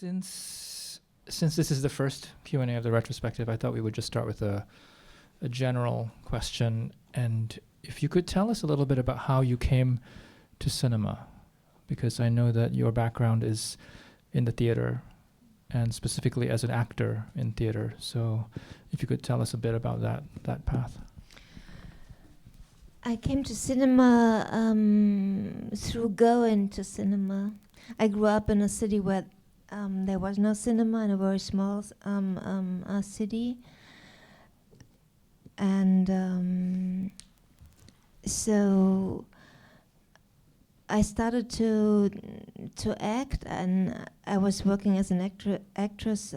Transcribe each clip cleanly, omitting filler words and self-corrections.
Since this is the first Q&A of the retrospective, I thought we would just start with a general question. And if you could tell us a little bit about how you came to cinema, because I know that your background is in the theater and specifically as an actor in theater. So if you could tell us a bit about that path. I came to cinema through going to cinema. I grew up in a city where there was no cinema, in a very small city. And so I started to act, and I was working as an actress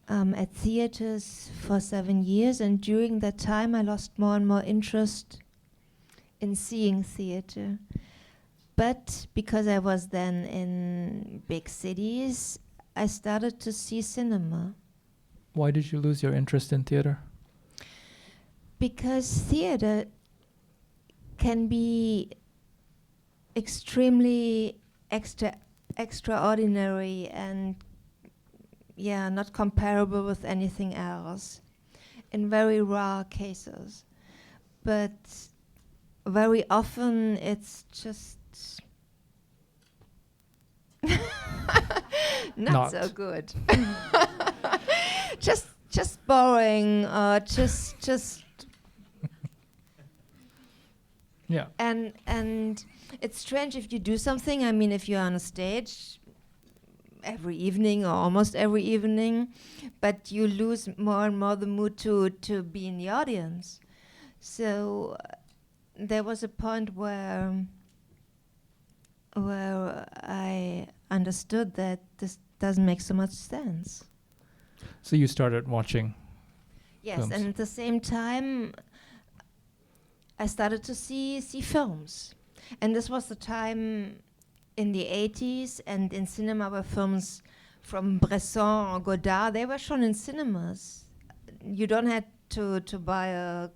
at theaters for 7 years, and during that time I lost more and more interest in seeing theater. But because I was then in big cities, I started to see cinema. Why did you lose your interest in theater? Because theater can be extremely extraordinary and not comparable with anything else in very rare cases. But very often it's just not so good. just boring, or just yeah. And it's strange if you do something. I mean, if you're on a stage every evening or almost every evening, but you lose more and more the mood to be in the audience. So there was a point where I understood that this doesn't make so much sense. So you started watching films. And at the same time I started to see films. And this was the time in the 80s, and in cinema were films from Bresson or Godard. They were shown in cinemas. You don't have to buy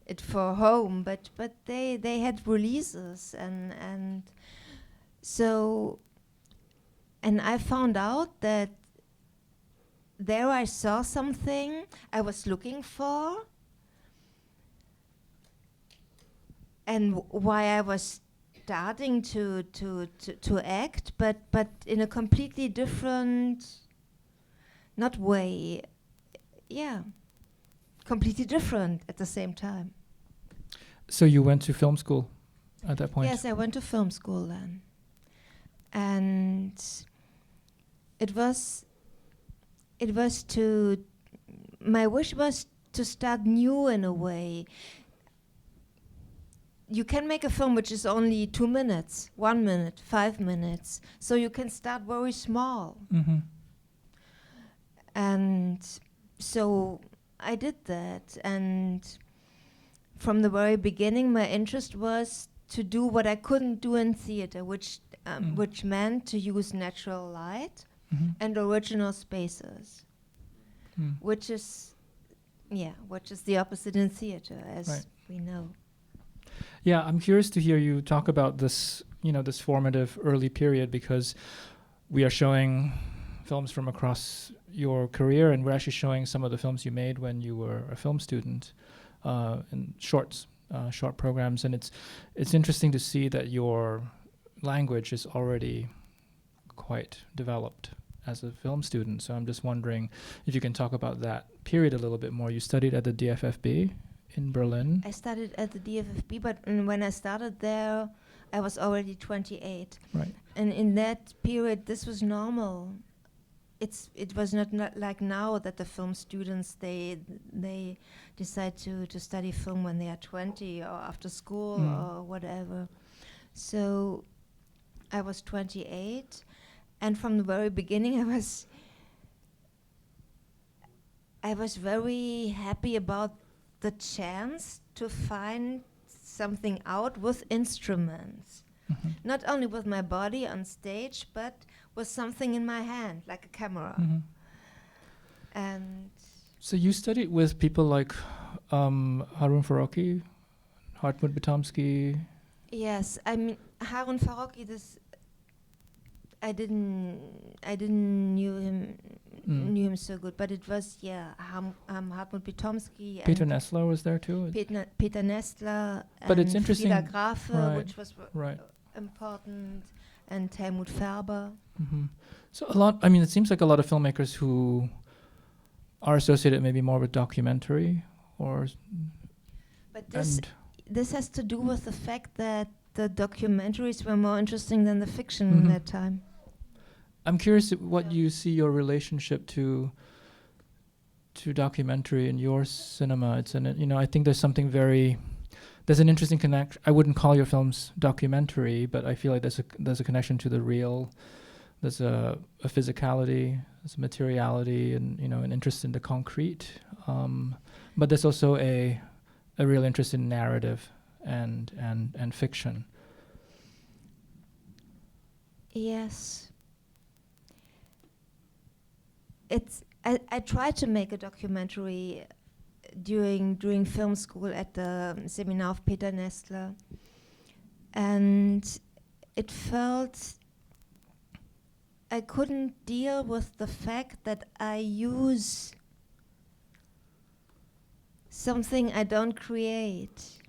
it for home, but they had releases, and so, and I found out that there I saw something I was looking for, and why I was starting to act, but in a completely different, not way, completely different at the same time. So you went to film school at that point? Yes, I went to film school then. And it was my wish was to start new in a way. You can make a film which is only 2 minutes, 1 minute, 5 minutes. So you can start very small. Mm-hmm. And so I did that. And from the very beginning, my interest was to do what I couldn't do in theater, which meant to use natural light and original spaces, which is the opposite in theater, as we know. Yeah, I'm curious to hear you talk about this, this formative early period, because we are showing films from across your career, and we're actually showing some of the films you made when you were a film student, in short programs, and it's interesting to see that your language is already quite developed as a film student. So I'm just wondering if you can talk about that period a little bit more. You studied at the DFFB in Berlin. I studied at the DFFB, but when I started there, I was already 28. Right. And in that period, this was normal. It was not like now that the film students, they decide to study film when they are 20 or after school or whatever. So I was 28, and from the very beginning I was very happy about the chance to find something out with instruments. Mm-hmm. Not only with my body on stage, but with something in my hand, like a camera. Mm-hmm. And so you studied with people like Harun Farocki, Hartmut Bitomsky. yes, I mean Harun Farocki. I didn't knew him so good, but it was Hartmut Pitomsky. Peter Nestler was there too. Peter Nestler. But and it's interesting, Frida Grafe, which was right. important, and Helmut Färber. Mm-hmm. So a lot. I mean, it seems like a lot of filmmakers who are associated maybe more with documentary, But this has to do with the fact that the documentaries were more interesting than the fiction in that time. I'm curious what you see your relationship to documentary in your cinema. It's I think there's an interesting connection. I wouldn't call your films documentary, but I feel like there's a connection to the real. There's a physicality, there's a materiality, and an interest in the concrete. But there's also a real interest in narrative and fiction. Yes. I tried to make a documentary during film school at the seminar of Peter Nestler, and it felt I couldn't deal with the fact that I use something I don't create.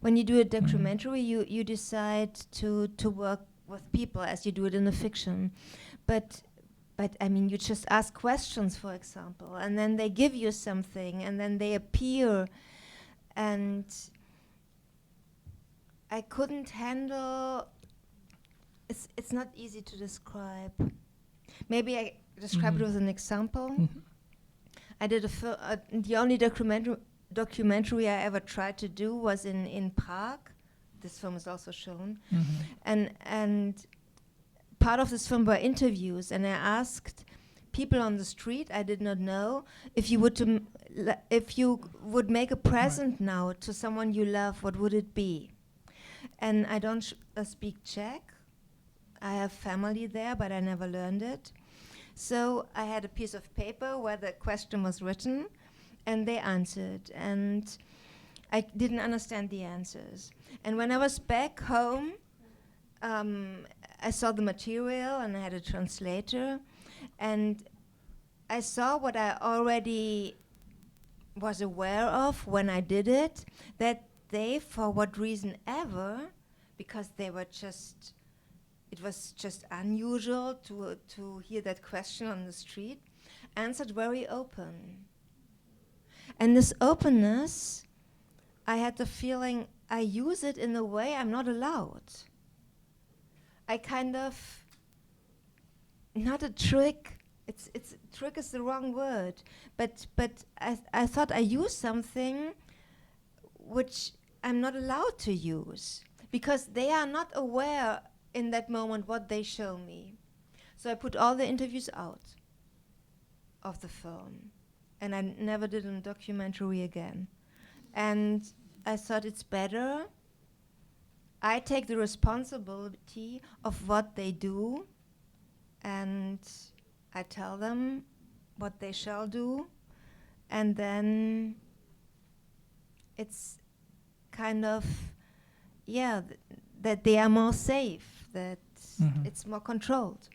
When you do a documentary, you decide to work with people as you do it in a fiction, but I mean, you just ask questions, for example, and then they give you something, and then they appear, and I couldn't handle. It's not easy to describe. Maybe I describe it with an example. Mm-hmm. I did the only documentary I ever tried to do was in Prague. This film is also shown, and part of this film were interviews, and I asked people on the street I did not know if you would make a present now to someone you love, what would it be? And I don't speak Czech. I have family there, but I never learned it. So I had a piece of paper where the question was written, and they answered, and I didn't understand the answers. And when I was back home, I saw the material, and I had a translator, and I saw what I already was aware of when I did it, that they, for what reason ever, because it was just unusual to hear that question on the street, answered very open. And this openness, I had the feeling I use it in a way I'm not allowed. I kind of, not a trick, trick is the wrong word, but I thought I used something which I'm not allowed to use, because they are not aware in that moment what they show me. So I put all the interviews out of the film, and I never did a documentary again. And I thought it's better I take the responsibility of what they do, and I tell them what they shall do, and then it's kind of, that they are more safe, that it's more controlled.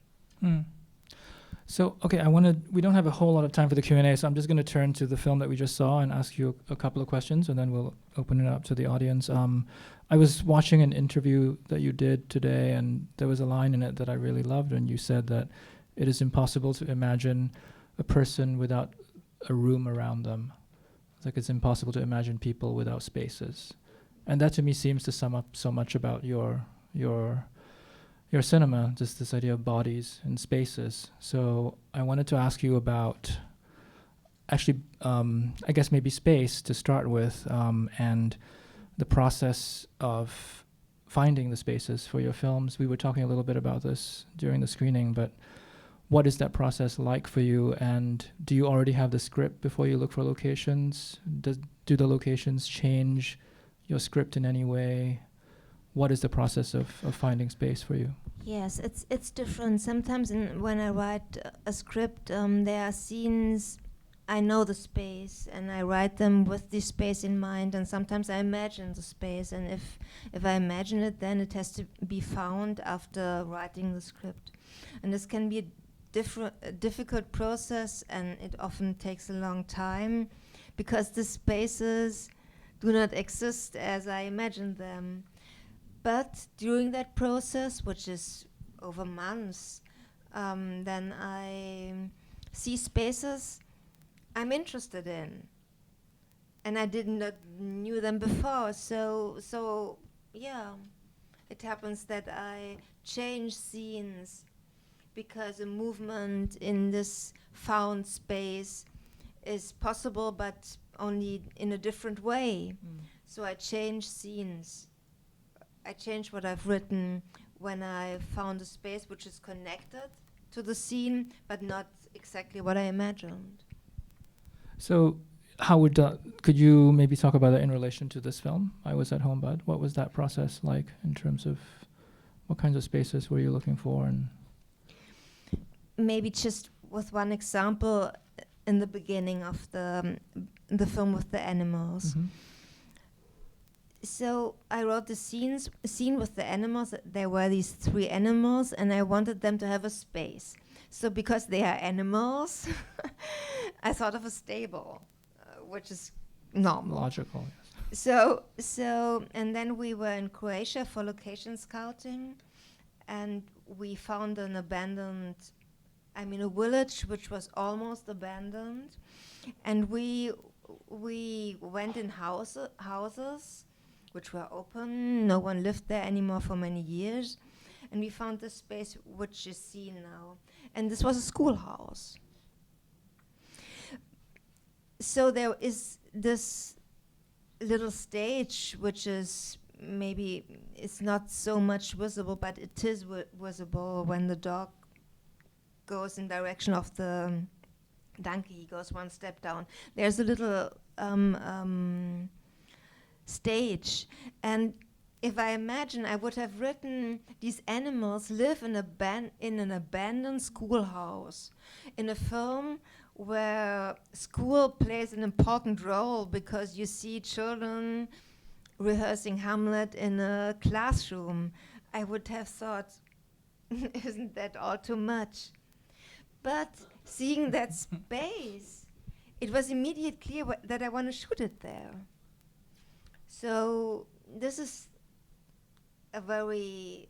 So, okay, we don't have a whole lot of time for the Q&A, so I'm just going to turn to the film that we just saw and ask you a couple of questions, and then we'll open it up to the audience. I was watching an interview that you did today, and there was a line in it that I really loved, and you said that it is impossible to imagine a person without a room around them. It's like it's impossible to imagine people without spaces. And that to me seems to sum up so much about your cinema, just this idea of bodies and spaces. So I wanted to ask you about actually, I guess maybe space to start with, and the process of finding the spaces for your films. We were talking a little bit about this during the screening, but what is that process like for you? And do you already have the script before you look for locations? Do the locations change your script in any way? What is the process of finding space for you? Yes, it's different. Sometimes when I write a script, there are scenes I know the space, and I write them with the space in mind, and sometimes I imagine the space, and if I imagine it, then it has to be found after writing the script. And this can be a difficult process, and it often takes a long time, because the spaces do not exist as I imagine them. But during that process, which is over months, then I see spaces I'm interested in, and I did not knew them before. So yeah, it happens that I change scenes because a movement in this found space is possible, but only in a different way. So I change scenes. I change what I've written when I found a space which is connected to the scene, but not exactly what I imagined. So how would could you maybe talk about that in relation to this film, I Was at Home But? What was that process like in terms of what kinds of spaces were you looking for? And maybe just with one example, in the beginning of the film with the animals. Mm-hmm. So I wrote the scene with the animals. There were these 3 animals, and I wanted them to have a space. So because they are animals, I thought of a stable, which is normal. Logical, yes. So, and then we were in Croatia for location scouting, and we found a village which was almost abandoned, and we went in houses which were open. No one lived there anymore for many years, and we found this space which is seen now, and this was a schoolhouse. So there is this little stage which is maybe it's not so much visible, but it is visible when the dog goes in direction of the donkey. He goes one step down. There's a little stage, and if I imagine, I would have written these animals live in an abandoned schoolhouse in a film where school plays an important role, because you see children rehearsing Hamlet in a classroom. I would have thought, isn't that all too much? But seeing that space, it was immediately clear that I want to shoot it there. So this is a very,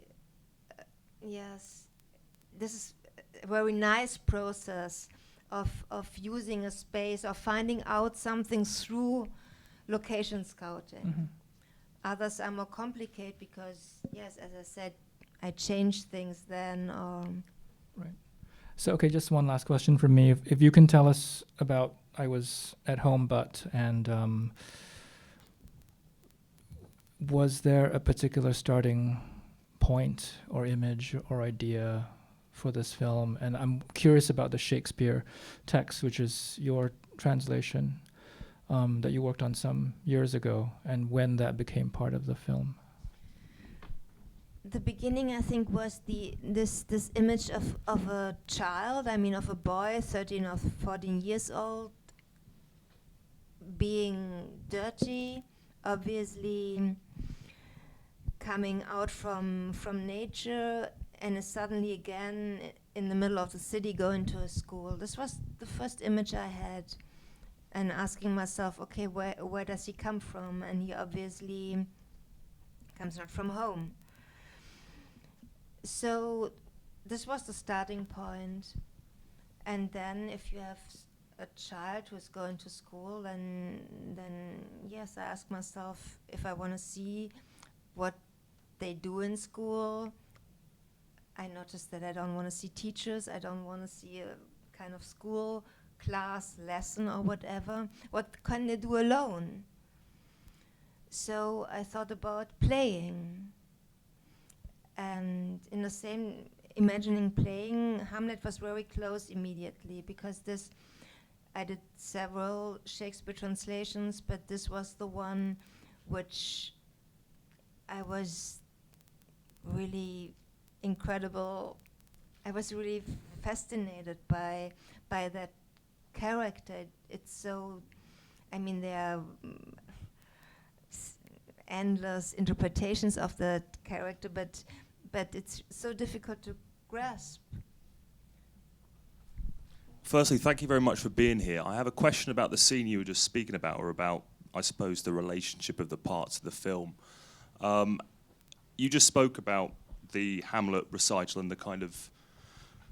this is a very nice process of using a space, of finding out something through location scouting. Mm-hmm. Others are more complicated because, yes, as I said, I change things then. Right. So, okay, just one last question from me. If you can tell us about I Was at Home But, and was there a particular starting point or image or idea for this film? And I'm curious about the Shakespeare text, which is your translation that you worked on some years ago, and when that became part of the film. The beginning, I think, was this image of a child, of a boy, 13 or 14 years old, being dirty, obviously coming out from nature, and is suddenly again in the middle of the city going to a school. This was the first image I had, and asking myself, okay, where does he come from? And he obviously comes not from home. So this was the starting point. And then if you have a child who is going to school, then yes, I ask myself if I want to see what they do in school. I noticed that I don't want to see teachers. I don't want to see a kind of school class lesson or whatever. What can they do alone? So I thought about playing. And in the same, imagining playing, Hamlet was very close immediately, because I did several Shakespeare translations, but this was the one which I was really incredible. I was really fascinated by that character. It's so, I mean, there are endless interpretations of the character, but it's so difficult to grasp. Firstly, thank you very much for being here. I have a question about the scene you were just speaking about, or about, I suppose, the relationship of the parts of the film. You just spoke about the Hamlet recital and the kind of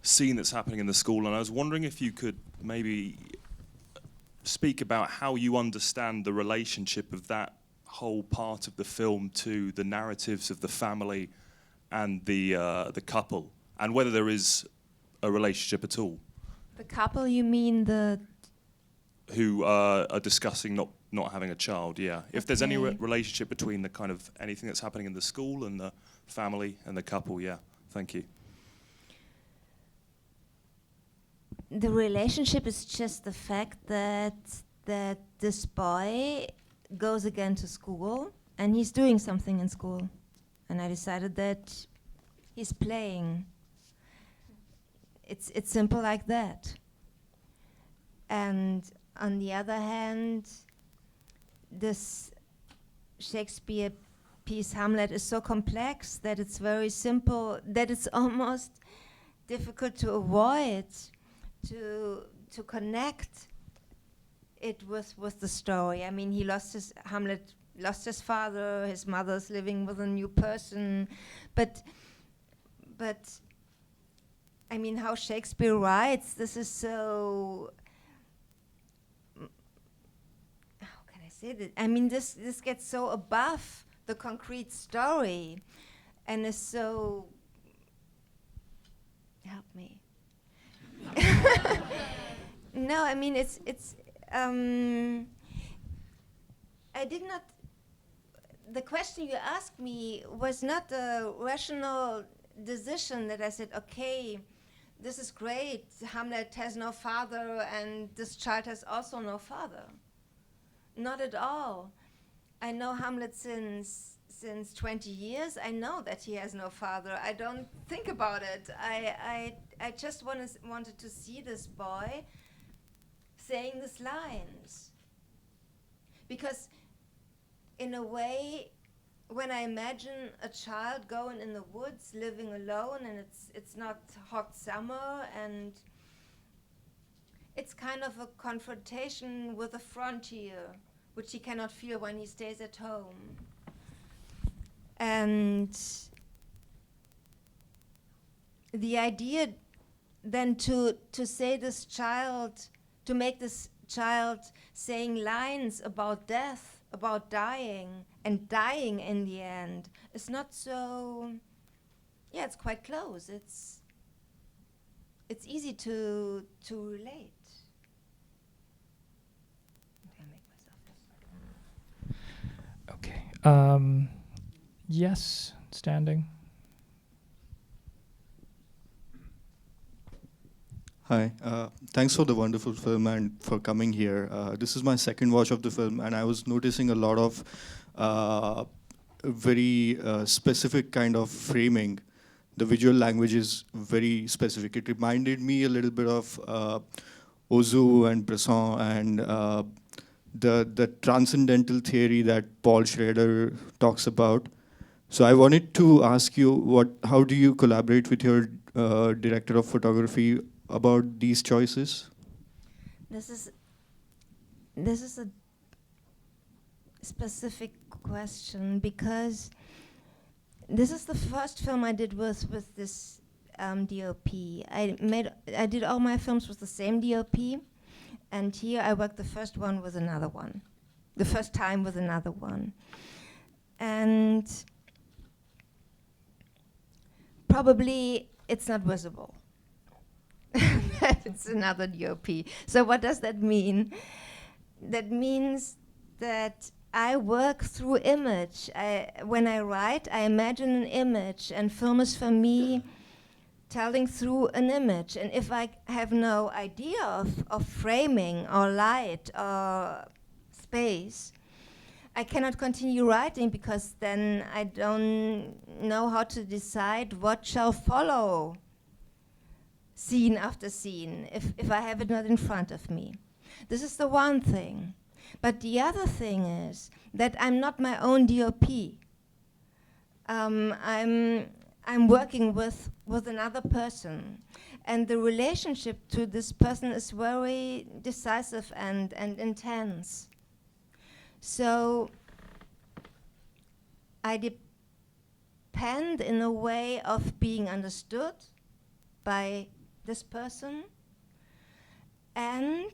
scene that's happening in the school, and I was wondering if you could maybe speak about how you understand the relationship of that whole part of the film to the narratives of the family and the couple, and whether there is a relationship at all. The couple, you mean the... Who are discussing not having a child, yeah. If there's any relationship between the kind of anything that's happening in the school and the family and the couple, yeah. Thank you. The relationship is just the fact that this boy goes again to school and he's doing something in school. And I decided that he's playing. It's simple like that. And on the other hand, this Shakespeare piece Hamlet is so complex that it's very simple, that it's almost difficult to avoid, to connect it with the story. I mean, Hamlet lost his father, his mother's living with a new person, but I mean, how Shakespeare writes, this is so, how can I say that? I mean, this gets so above the concrete story and is so, help me. No, I mean, I did not, the question you asked me was not a rational decision that I said, okay, this is great, Hamlet has no father and this child has also no father. Not at all. I know Hamlet since 20 years. I know that he has no father. I don't think about it. I just wanted to see this boy saying these lines. Because in a way, when I imagine a child going in the woods, living alone, and it's not hot summer, and it's kind of a confrontation with a frontier, which he cannot feel when he stays at home. And the idea then to say this child, to make this child saying lines about death, about dying, and dying in the end, is not so, yeah, it's quite close. It's easy to relate. Okay, I make myself Okay. Yes, standing. Hi, thanks for the wonderful film and for coming here. This is my second watch of the film, and I was noticing a lot of very specific kind of framing. The visual language is very specific. It reminded me a little bit of Ozu and Bresson and the transcendental theory that Paul Schrader talks about. So I wanted to ask you, how do you collaborate with your director of photography about these choices? This is a specific question because this is the first film I did with this DOP. I did all my films with the same DOP, and here I worked the first one with another one, the first time with another one, and probably it's not visible. It's another DOP. So what does that mean? That means that I work through image. When I write, I imagine an image, and film is for me telling through an image. And if I have no idea of framing or light or space, I cannot continue writing because then I don't know how to decide what shall follow. scene after scene if I have it not in front of me. This is the one thing. But the other thing is that I'm not my own DOP. I'm working with another person, and the relationship to this person is very decisive and intense. So I depend in a way of being understood by this person, and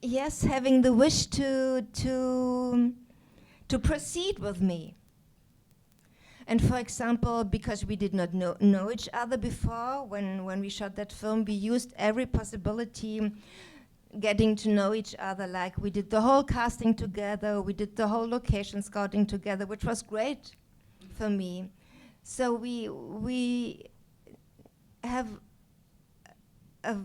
yes, having the wish to proceed with me. And for example, because we did not know each other before, when we shot that film, we used every possibility getting to know each other. Like we did the whole casting together, we did the whole location scouting together, which was great for me. So we have a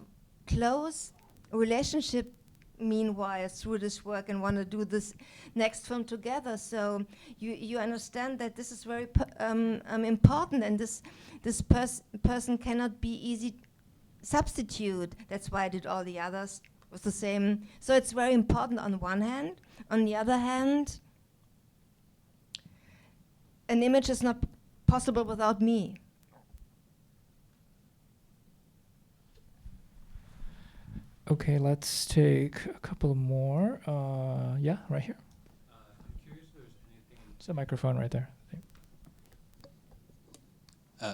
close relationship meanwhile through this work, and want to do this next film together. So you understand that this is very important, and this person cannot be easy substitute. That's why I did all the others with the same. So it's very important on one hand. On the other hand, an image is not possible without me. Okay, let's take a couple more. Yeah, right here. I'm curious if there's anything. There's a microphone right there.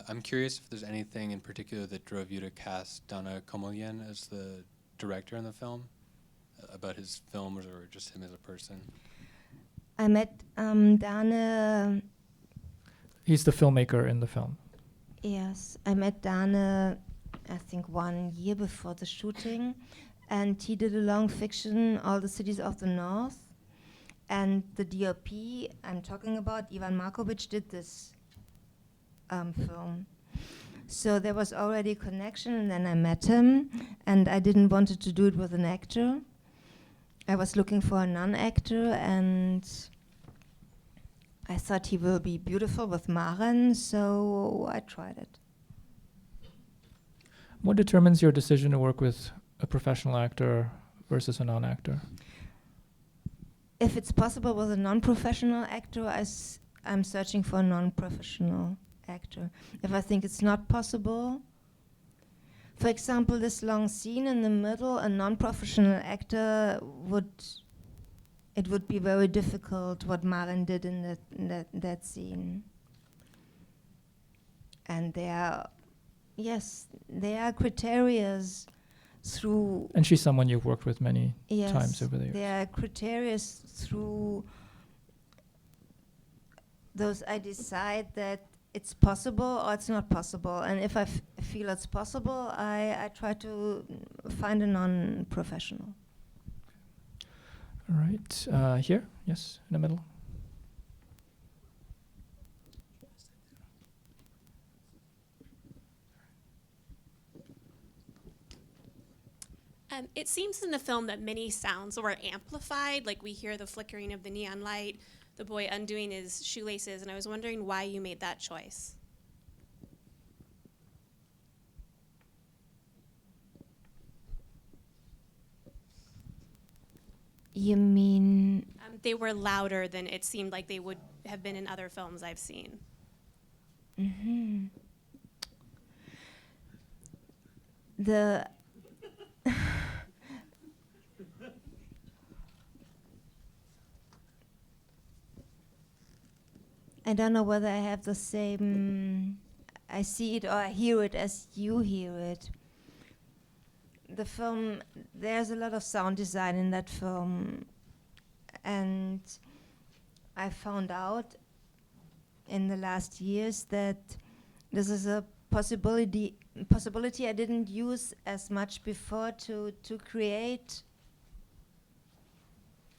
I'm curious if there's anything in particular that drove you to cast Dana Komolyan as the director in the film, about his films or just him as a person. I met Dana. He's the filmmaker in the film. Yes, I met Dana, I think 1 year before the shooting, and he did a long fiction, All the Cities of the North, and the DOP I'm talking about, Ivan Markovic, did this film. So there was already a connection, and then I met him, and I didn't want to do it with an actor. I was looking for a non-actor, and I thought he will be beautiful with Maren, so I tried it. What determines your decision to work with a professional actor versus a non-actor? If it's possible with a non-professional actor, I'm searching for a non-professional actor. If I think it's not possible, for example, this long scene in the middle, a non-professional actor would be very difficult what Maren did in that scene. And there are criteria through... And she's someone you've worked with many times over the years. There are criteria through those I decide that it's possible or it's not possible. And if I feel it's possible, I try to find a non-professional. All right. Here? Yes, in the middle. It seems in the film that many sounds were amplified, like we hear the flickering of the neon light, the boy undoing his shoelaces, and I was wondering why you made that choice. You mean... They were louder than it seemed like they would have been in other films I've seen. Mm-hmm. I don't know whether I have the same... I see it or I hear it as you hear it. The film, there's a lot of sound design in that film, and I found out in the last years that this is a possibility I didn't use as much before to create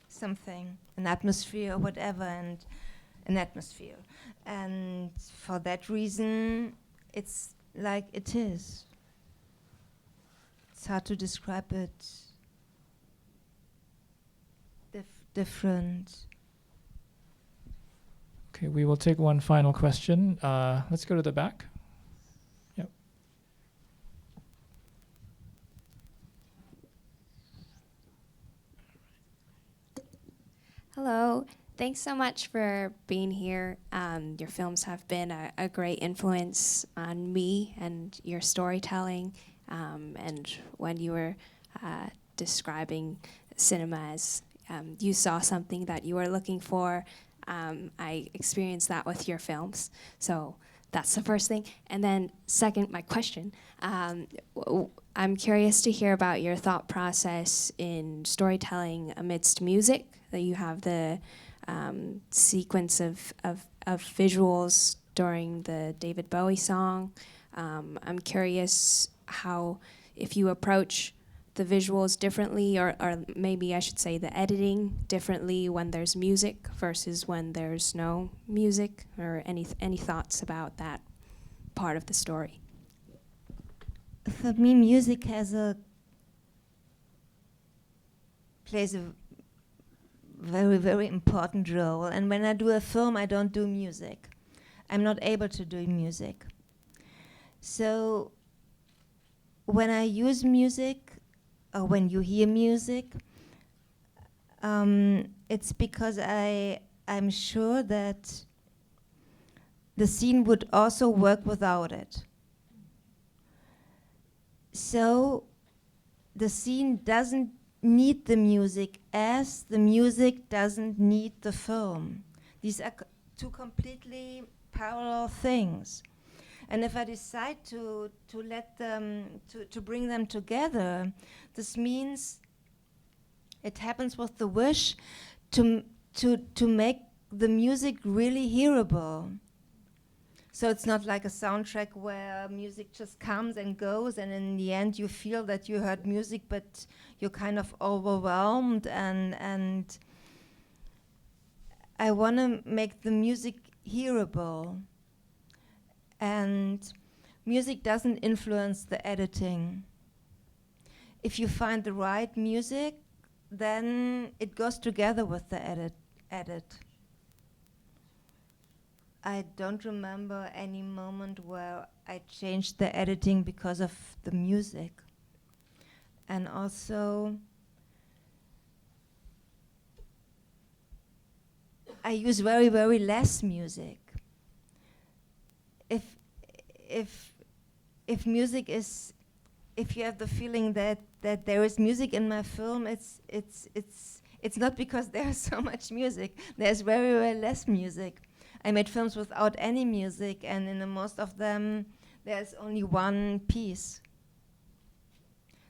something, an atmosphere or whatever, and an atmosphere. And for that reason, it's like it is. It's hard to describe it different. Okay, we will take one final question. Let's go to the back. Yep. Hello. Thanks so much for being here. Your films have been a great influence on me and your storytelling. And when you were describing cinema as you saw something that you were looking for, I experienced that with your films. So that's the first thing. And then second, my question. I'm curious to hear about your thought process in storytelling amidst music. That you have the sequence of visuals during the David Bowie song. I'm curious how, if you approach the visuals differently, or maybe I should say the editing differently when there's music versus when there's no music, or any thoughts about that part of the story. For me, music plays a very, very important role. And when I do a film, I don't do music. I'm not able to do music. So when I use music, or when you hear music, it's because I'm sure that the scene would also work without it. So the scene doesn't need the music as the music doesn't need the film. These are two completely parallel things. And if I decide to let them, to bring them together, this means it happens with the wish to make the music really hearable. So it's not like a soundtrack where music just comes and goes, and in the end you feel that you heard music, but you're kind of overwhelmed. And I want to make the music hearable. And music doesn't influence the editing. If you find the right music, then it goes together with the edit. I don't remember any moment where I changed the editing because of the music. And also, I use very, very less music. If music is, if you have the feeling that there is music in my film, it's not because there's so much music. There's very, very less music. I made films without any music, and in most of them, there's only one piece.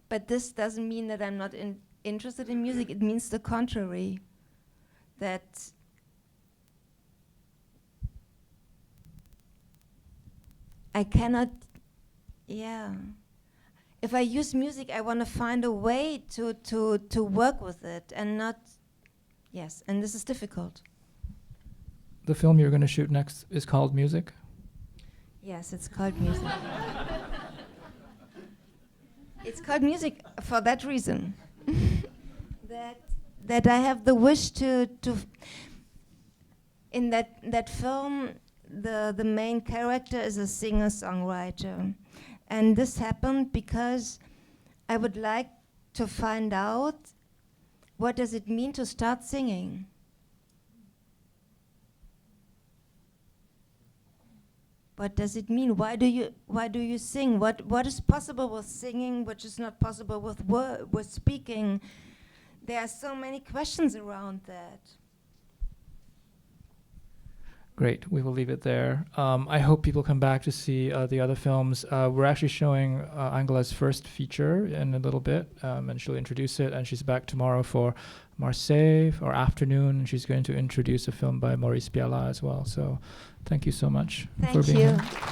But this doesn't mean that I'm not interested in music. It means the contrary, that I cannot, if I use music, I want to find a way to work with it and not, and this is difficult. The film you're going to shoot next is called Music? Yes, it's called Music. It's called Music for that reason. that I have the wish to in that film, the main character is a singer-songwriter. And this happened because I would like to find out what does it mean to start singing. What does it mean? Why do you sing? What is possible with singing, which is not possible with speaking? There are so many questions around that. Great, we will leave it there. I hope people come back to see the other films. We're actually showing Angela's first feature in a little bit, and she'll introduce it, and she's back tomorrow for Marseille, or afternoon. She's going to introduce a film by Maurice Biala as well. So thank you so much for being here. Thank you.